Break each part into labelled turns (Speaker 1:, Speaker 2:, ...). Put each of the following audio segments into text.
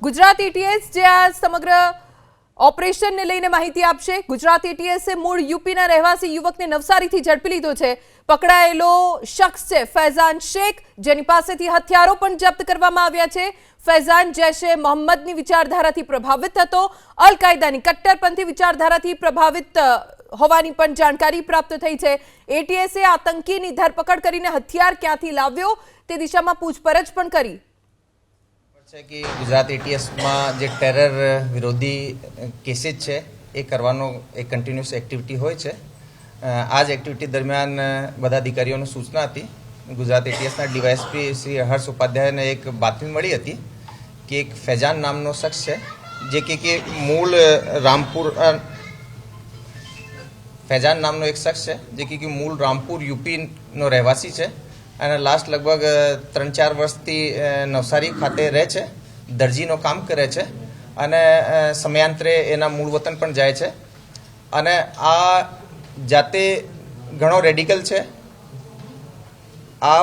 Speaker 1: Gujarat ATS જે આ સમગ્ર ઓપરેશનને લઈને માહિતી આપશે। ગુજરાત એટીએસે મૂળ યુપીના રહેવાસી યુવકને નવસારીથી ઝડપી લીધો છે। પકડાયેલો શખ્સ છે ફૈઝાન શેખ, જેની પાસેથી હથિયારો પણ જપ્ત કરવામાં આવ્યા છે। ફૈઝાન જૈશે મોહમ્મદની વિચારધારાથી પ્રભાવિત હતો, અલ કાયદાની કટ્ટરપંથી વિચારધારાથી પ્રભાવિત હોવાની પણ જાણકારી પ્રાપ્ત થઈ છે। એટીએસે આતંકીની ધરપકડ કરીને હથિયાર ક્યાંથી લાવ્યો તે દિશામાં પૂછપરછ પણ કરી
Speaker 2: છે કે ગુજરાત એટીએસમાં જે ટેરર વિરોધી કેસીસ છે એ કરવાનો એક કન્ટિન્યુઅસ એક્ટિવિટી હોય છે। આ જ એક્ટિવિટી દરમિયાન બધા અધિકારીઓને સૂચના હતી। ગુજરાત એટીએસના ડીવાયએસપી શ્રી હર્ષ ઉપાધ્યાયને એક બાતમી મળી હતી કે એક ફૈઝાન નામનો શખ્સ છે જે કે મૂળ રામપુર ફૈઝાન નામનો એક શખ્સ છે જે કે મૂળ રામપુર યુપીનો રહેવાસી છે અને લાસ્ટ લગભગ 3-4 વર્ષથી નવસારી ખાતે રહે છે, દરજીનો કામ કરે છે અને સમયાંતરે એના મૂળ વતન પણ જાય છે અને આ જાતે ઘણો રેડિકલ છે। આ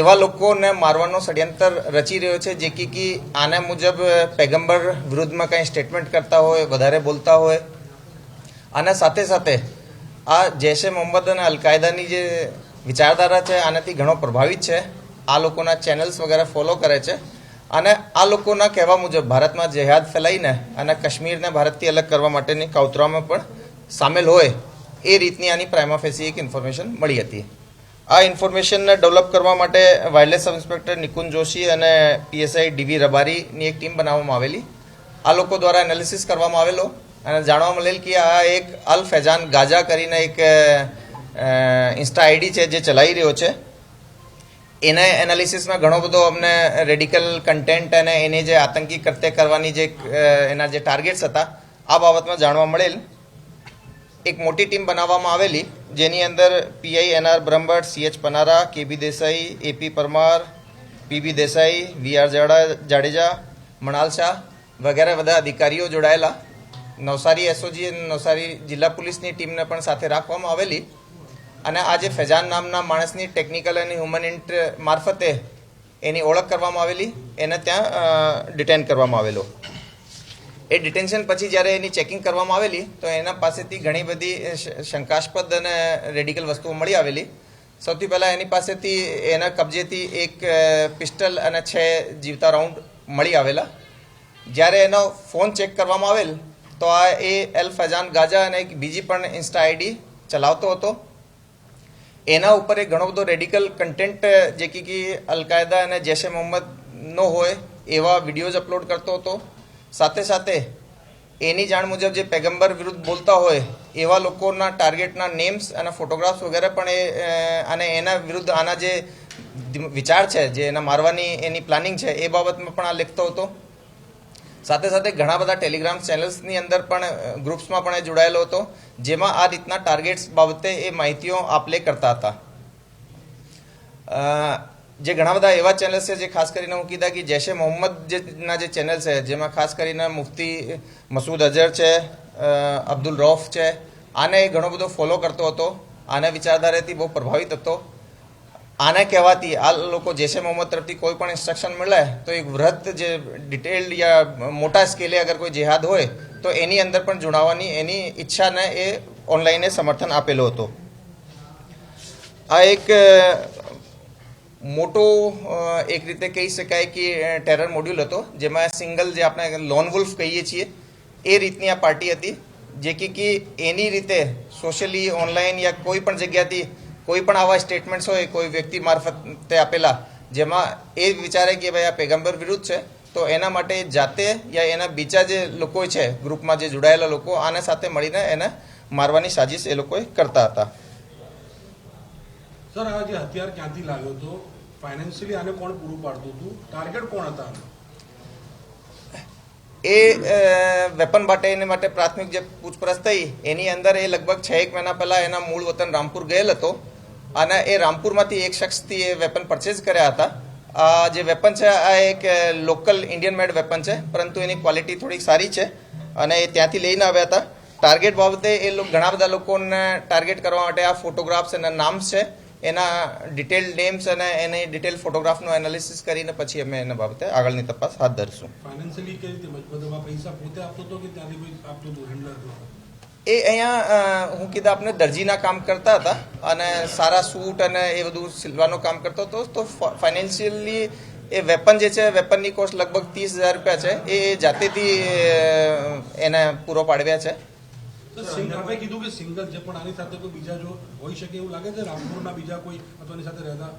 Speaker 2: એવા લોકોને મારવાનો ષડયંત્ર રચી રહ્યો છે જે કે આના મુજબ પૈગંબર વિરુદ્ધમાં કંઈ સ્ટેટમેન્ટ કરતા હોય, વધારે બોલતા હોય અને સાથે સાથે આ જૈશે મોહમ્મદ અને અલ કાયદાની જે વિચારધારા છે આનાથી ઘણો પ્રભાવિત છે। આ લોકોના ચેનલ્સ વગેરે ફોલો કરે છે અને આ લોકોના કહેવા મુજબ ભારતમાં જેહાદ ફેલાઈને અને કાશ્મીરને ભારતથી અલગ કરવા માટેની કાવતરામાં પણ સામેલ હોય એ રીતની આની પ્રાઇમા ફેસી એક ઇન્ફોર્મેશન મળી હતી। આ ઇન્ફોર્મેશનને ડેવલપ કરવા માટે wireless sub inspector Nikunj Joshi અને પીએસઆઈ ડીવી રબારીની એક ટીમ બનાવવામાં આવેલી। આ લોકો દ્વારા એનાલિસિસ કરવામાં આવેલો અને જાણવા મળેલ કે આ એક અલ ફૈઝાન ગાઝા કરીને એક ઇન્સ્ટા આઈડી છે જે ચલાવી રહ્યો છે। એને એનાલિસિસમાં ઘણો બધો અમને રેડિકલ કન્ટેન્ટ અને એની જે આતંકી કૃત્ય કરવાની જે એના જે ટાર્ગેટ્સ હતા આ બાબતમાં જાણવા મળેલ। એક મોટી ટીમ બનાવવામાં આવેલી જેની અંદર PI NR Brahmbhatt, CH Panara, KB Desai, AP Parmar, PB Desai, VR Jadeja, Manal Shah વગેરે બધા અધિકારીઓ જોડાયેલા। નવસારી એસઓજી અને નવસારી જિલ્લા પોલીસની ટીમને પણ સાથે રાખવામાં આવેલી અને આ જે ફૈઝાન નામના માણસની ટેકનિકલ અને હ્યુમન ઇન્ટ મારફતે એની ઓળખ કરવામાં આવેલી, એને ત્યાં ડિટેન કરવામાં આવેલો। એ ડિટેન્શન પછી જ્યારે એની ચેકિંગ કરવામાં આવેલી તો એના પાસેથી ઘણી બધી શંકાસ્પદ અને રેડિકલ વસ્તુઓ મળી આવેલી। સૌથી પહેલાં એની પાસેથી એના કબજેથી એક પિસ્ટલ અને 6 જીવતા રાઉન્ડ મળી આવેલા। જ્યારે એનો ફોન ચેક કરવામાં આવેલ તો આ એ અલ ફૈઝાન ગાઝા અને એક બીજી પણ ઇન્સ્ટા આઈડી ચલાવતો હતો। એના ઉપર એક ઘણો બધો રેડિકલ કન્ટેન્ટ જે કે અલ કાયદા અને જૈશે મોહમ્મદનો હોય એવા વિડીયોઝ અપલોડ કરતો હતો। સાથે સાથે એની જાણ મુજબ જે પૈગંબર વિરુદ્ધ બોલતા હોય એવા લોકોના ટાર્ગેટના નેમ્સ અને ફોટોગ્રાફ્સ વગેરે પણ અને એના વિરુદ્ધ આના જે વિચાર છે, જે એના મારવાની એની પ્લાનિંગ છે એ બાબતમાં પણ આ લખતો હતો। સાથે સાથે ઘણા બધા ટેલિગ્રામ ચેનલ્સની અંદર પણ ગ્રુપ્સમાં પણ એ જોડાયેલો હતો જેમાં આ રીતના ટાર્ગેટ્સ બાબતે એ માહિતીઓ આપલે કરતા હતા। જે ઘણા બધા એવા ચેનલ્સ છે જે ખાસ કરીને હું કીધા કે જૈશે મોહમ્મદના જે ચેનલ છે જેમાં ખાસ કરીને મુફ્તી મસૂદ અઝહર છે, અબ્દુલ રૌફ છે, આને ઘણો બધો ફોલો કરતો હતો, આને વિચારધારાથી બહુ પ્રભાવિત હતો। આને કહેવાથી આ લોકો જૈશે મોહમ્મદ તરફથી કોઈ પણ ઇન્સ્ટ્રક્શન મળે તો એક વૃહદ જે ડિટેલ્ડ યા મોટા સ્કેલે અગર કોઈ જેહાદ હોય તો એની અંદર પણ જોડાવાની એની ઈચ્છાને એ ઓનલાઈને સમર્થન આપેલો હતો। આ એક મોટો એક રીતે કહી શકાય કે ટેરર મોડ્યુલ હતો જેમાં સિંગલ જે આપણે લોન વુલ્ફ કહીએ છીએ એ રીતની આ પાર્ટી હતી જે કે એની રીતે સોશિયલી ઓનલાઈન યા કોઈ પણ જગ્યાથી કોઈ પણ આવા સ્ટેટમેન્ટ્સ હોય કોઈ વ્યક્તિ મારફતે આપેલા જેમાં એ વિચારે કે ભાઈ આ પૈગંબર વિરુદ્ધ છે તો એના માટે જાતે યા એના બીજા જે લોકો છે ગ્રુપમાં જે જોડાયેલા લોકો આના સાથે મળીને એને મારવાની સાજિશ એ લોકોએ કરતા હતા।
Speaker 3: સર, આ જે હથિયાર ક્યાંથી લાવ્યો હતો, ફાઇનાન્શિયલી આને કોણ પૂરું પાડતું હતું, ટાર્ગેટ કોણ હતા?
Speaker 2: એ વેપન માટે પ્રાથમિક જે પૂછપરછ થઈ એની અંદર એ લગભગ 6 મહિના પહેલાં એના મૂળ વતન રામપુર ગયેલ હતો અને એ રામપુરમાંથી એક શખ્સથી એ વેપન પરચેઝ કર્યા હતા। આ જે વેપન છે આ એક લોકલ ઇન્ડિયન મેડ વેપન છે પરંતુ એની ક્વોલિટી થોડીક સારી છે અને એ ત્યાંથી લઈને આવ્યા હતા। ટાર્ગેટ બાબતે એ ઘણા બધા લોકોને ટાર્ગેટ કરવા માટે આ ફોટોગ્રાફ્સ અને નામ્સ છે એના ડિટેલ નેમ્સ અને એની ડિટેલ ફોટોગ્રાફનું એનાલિસિસ કરીને પછી અમે એના બાબતે આગળની તપાસ હાથ ધરશું.
Speaker 3: ફાઇનાન્શિયલી કઈ રીતે મતલબ આ પૈસા પોતે આપતો હતો કે ત્યાંથી કોઈ આપતો હતો હેન્ડલર દ્વારા?
Speaker 2: એ અહીંયા હું કીધા આપણે દરજીના કામ કરતા હતા અને સારા સૂટ અને એ બધું સિલવાનું કામ કરતો હતો. તો ફાઇનાન્શિયલી એ વેપન જે છે વેપનની કોસ્ટ લગભગ 30,000 રૂપિયા છે. એ જાતેથી એને પૂરો પાડવ્યા છે.
Speaker 3: આપણે કીધું કે સિંગલ છે, પણ આની સાથે કોઈ બીજા જો હોઈ શકે એવું લાગે છે? રામપુરના બીજા કોઈ અથવા એની સાથે રહેતા?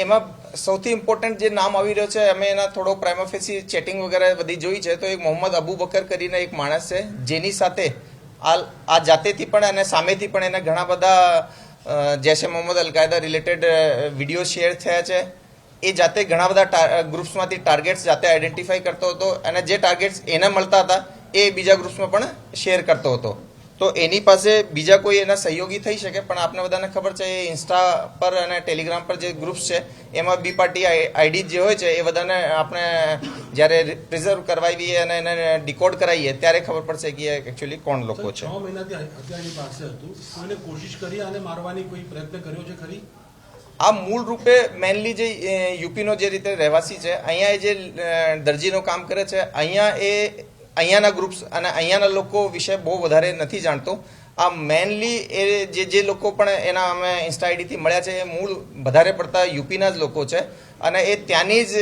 Speaker 2: એમાં સૌથી ઇમ્પોર્ટન્ટ જે નામ આવી રહ્યો છે, અમે એના થોડો પ્રાઇમાફેસી ચેટિંગ વગેરે બધી જોઈ છે. તો એક મોહમ્મદ અબુ બકર કરીને એક માણસ છે, જેની સાથે આ જાતેથી પણ અને સામેથી પણ એને ઘણા બધા Jaishe Mohammed Al Qaeda related video share થયા છે. એ જાતે ઘણા બધા ગ્રુપ્સમાંથી ટાર્ગેટ્સ જાતે આઈડેન્ટિફાઈ કરતો હતો અને જે ટાર્ગેટ્સ એને મળતા હતા એ બીજા ગ્રુપ્સમાં પણ શેર કરતો હતો. તો એની પાસે બીજા કોઈ એના સહયોગી થઈ શકે, પણ આપને બધાને ખબર છે એ ઇન્સ્ટા પર અને ટેલિગ્રામ પર જે ગ્રુપ્સ છે એમાં બી પાર્ટી આઈડી જે હોય છે એ બધાને આપણે જ્યારે પ્રિઝર્વ કરવાવીએ અને એને ડિકોડ કરાવીએ ત્યારે ખબર પડશે કે એકચ્યુઅલી કોણ લોકો છે.
Speaker 3: 6 મહિનાથી હત્યાની પાસે હતું, કોઈને કોશિશ કરી આને મારવાની કોઈ પ્રયત્ન કર્યો છે ખરી?
Speaker 2: આ મૂળ રૂપે મેનલી જે યુપીનો જે રીતે રહેવાસી છે, અહીંયા એ જે દરજીનું કામ કરે છે, અહીંયાના ગ્રુપ્સ અને અહીંયાના લોકો વિશે બહુ વધારે નથી જાણતો. આ મેનલી એ જે લોકો પણ એના અમે ઇન્સ્ટા આઈડીથી મળ્યા છે એ મૂળ વધારે પડતા યુપીના જ લોકો છે અને એ ત્યાંની જ